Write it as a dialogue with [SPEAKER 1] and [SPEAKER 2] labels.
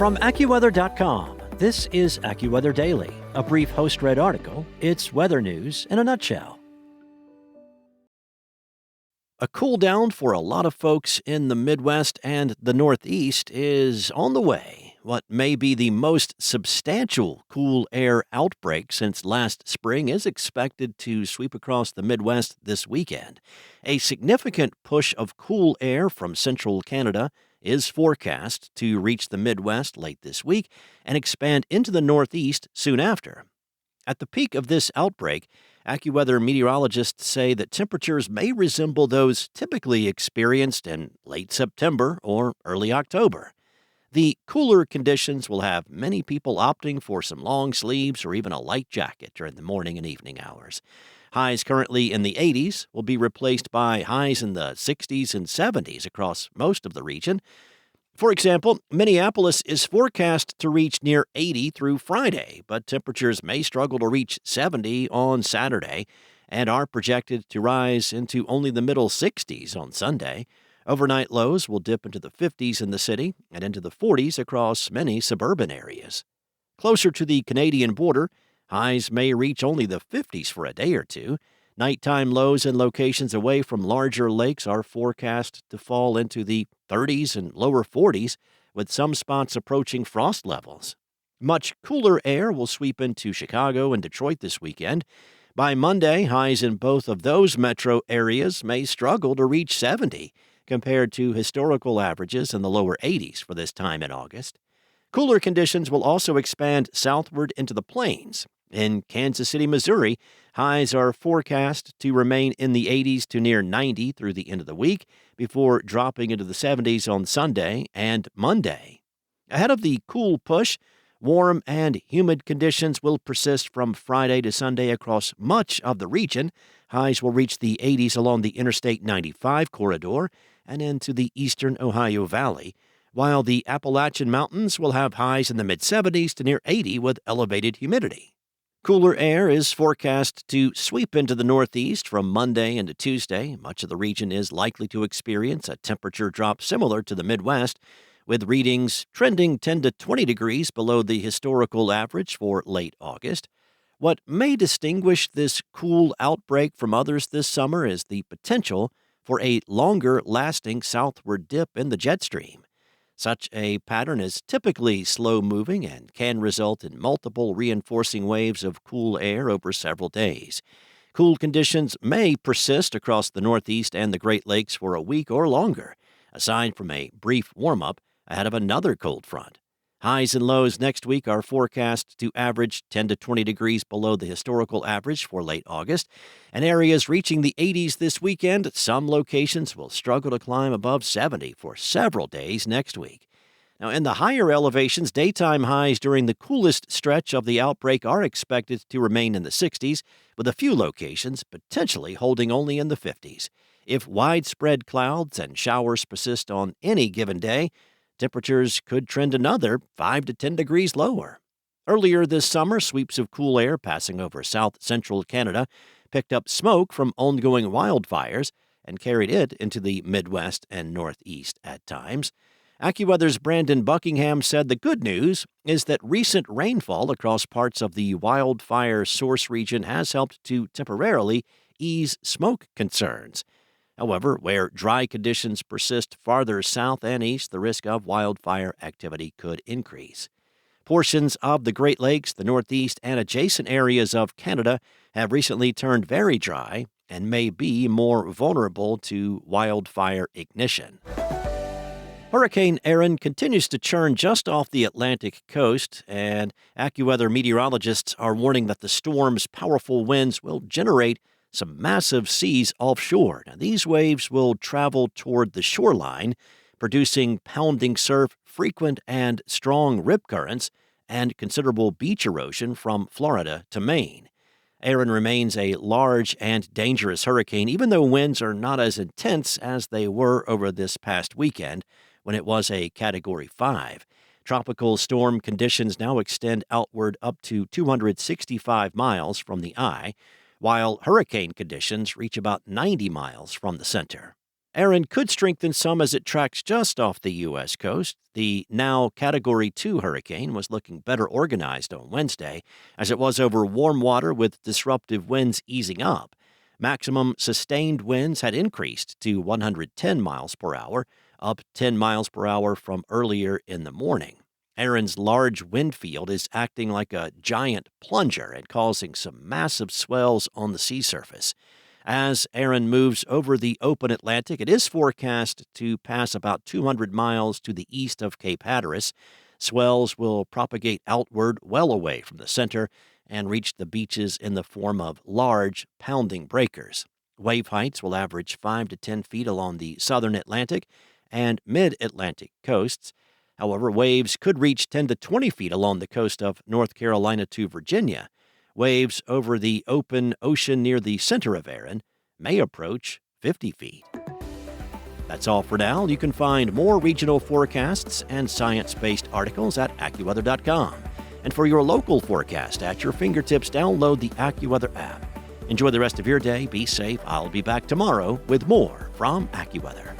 [SPEAKER 1] From AccuWeather.com, this is AccuWeather Daily, a brief host-read article. It's weather news in a nutshell. A cool down for a lot of folks in the Midwest and the Northeast is on the way. What may be the most substantial cool air outbreak since last spring is expected to sweep across the Midwest this weekend. A significant push of cool air from central Canada is forecast to reach the Midwest late this week and expand into the Northeast soon after. At the peak of this outbreak, AccuWeather meteorologists say that temperatures may resemble those typically experienced in late September or early October. The cooler conditions will have many people opting for some long sleeves or even a light jacket during the morning and evening hours. Highs currently in the 80s will be replaced by highs in the 60s and 70s across most of the region. For example, Minneapolis is forecast to reach near 80 through Friday, but temperatures may struggle to reach 70 on Saturday and are projected to rise into only the middle 60s on Sunday. Overnight lows will dip into the 50s in the city and into the 40s across many suburban areas. Closer to the Canadian border, highs may reach only the 50s for a day or two. Nighttime lows in locations away from larger lakes are forecast to fall into the 30s and lower 40s, with some spots approaching frost levels. Much cooler air will sweep into Chicago and Detroit this weekend. By Monday, highs in both of those metro areas may struggle to reach 70, compared to historical averages in the lower 80s for this time in August. Cooler conditions will also expand southward into the plains. In Kansas City, Missouri, highs are forecast to remain in the 80s to near 90 through the end of the week before dropping into the 70s on Sunday and Monday. Ahead of the cool push, warm and humid conditions will persist from Friday to Sunday across much of the region. Highs will reach the 80s along the Interstate 95 corridor and into the eastern Ohio Valley, while the Appalachian Mountains will have highs in the mid-70s to near 80 with elevated humidity. Cooler air is forecast to sweep into the Northeast from Monday into Tuesday. Much of the region is likely to experience a temperature drop similar to the Midwest, with readings trending 10 to 20 degrees below the historical average for late August. What may distinguish this cool outbreak from others this summer is the potential for a longer-lasting southward dip in the jet stream. Such a pattern is typically slow-moving and can result in multiple reinforcing waves of cool air over several days. Cool conditions may persist across the Northeast and the Great Lakes for a week or longer, aside from a brief warm-up ahead of another cold front. Highs and lows next week are forecast to average 10 to 20 degrees below the historical average for late August, and areas reaching the 80s this weekend. Some locations will struggle to climb above 70 for several days next week. Now, in the higher elevations, daytime highs during the coolest stretch of the outbreak are expected to remain in the 60s, with a few locations potentially holding only in the 50s. If widespread clouds and showers persist on any given day, temperatures could trend another 5 to 10 degrees lower. Earlier this summer, sweeps of cool air passing over south-central Canada picked up smoke from ongoing wildfires and carried it into the Midwest and Northeast at times. AccuWeather's Brandon Buckingham said the good news is that recent rainfall across parts of the wildfire source region has helped to temporarily ease smoke concerns. However, where dry conditions persist farther south and east, the risk of wildfire activity could increase. Portions of the Great Lakes, the Northeast, and adjacent areas of Canada have recently turned very dry and may be more vulnerable to wildfire ignition. Hurricane Erin continues to churn just off the Atlantic coast, and AccuWeather meteorologists are warning that the storm's powerful winds will generate some massive seas offshore. Now, these waves will travel toward the shoreline, producing pounding surf, frequent and strong rip currents, and considerable beach erosion from Florida to Maine. Erin remains a large and dangerous hurricane, even though winds are not as intense as they were over this past weekend, when it was a Category 5. Tropical storm conditions now extend outward up to 265 miles from the eye, while hurricane conditions reach about 90 miles from the center. Erin could strengthen some as it tracks just off the U.S. coast. The now Category 2 hurricane was looking better organized on Wednesday, as it was over warm water with disruptive winds easing up. Maximum sustained winds had increased to 110 miles per hour, up 10 miles per hour from earlier in the morning. Erin's large wind field is acting like a giant plunger and causing some massive swells on the sea surface. As Erin moves over the open Atlantic, it is forecast to pass about 200 miles to the east of Cape Hatteras. Swells will propagate outward well away from the center and reach the beaches in the form of large, pounding breakers. Wave heights will average 5 to 10 feet along the southern Atlantic and mid-Atlantic coasts. However, waves could reach 10 to 20 feet along the coast of North Carolina to Virginia. Waves over the open ocean near the center of Erin may approach 50 feet. That's all for now. You can find more regional forecasts and science-based articles at AccuWeather.com. And for your local forecast at your fingertips, download the AccuWeather app. Enjoy the rest of your day. Be safe. I'll be back tomorrow with more from AccuWeather.